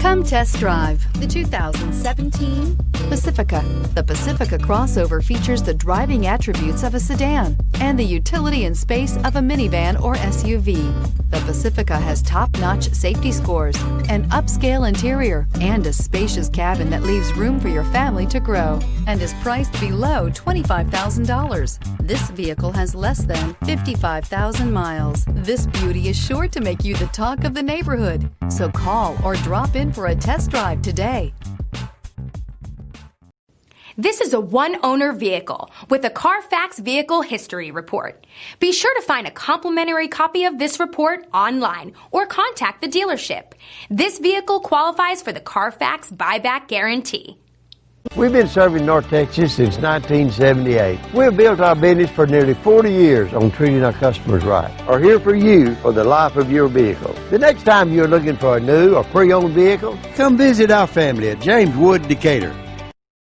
Come test drive the 2017 Pacifica. The Pacifica crossover features the driving attributes of a sedan and the utility and space of a minivan or SUV. The Pacifica has top-notch safety scores, an upscale interior, and a spacious cabin that leaves room for your family to grow, and is priced below $25,000. This vehicle has less than 55,000 miles. This beauty is sure to make you the talk of the neighborhood. So call or drop in for a test drive today. This is a one-owner vehicle with a Carfax Vehicle History Report. Be sure to find a complimentary copy of this report online or contact the dealership. This vehicle qualifies for the Carfax Buyback Guarantee. We've been serving North Texas since 1978. We've built our business for nearly 40 years on treating our customers right. Are here for you for the life of your vehicle. The next time you're looking for a new or pre-owned vehicle, come visit our family at James Wood Decatur.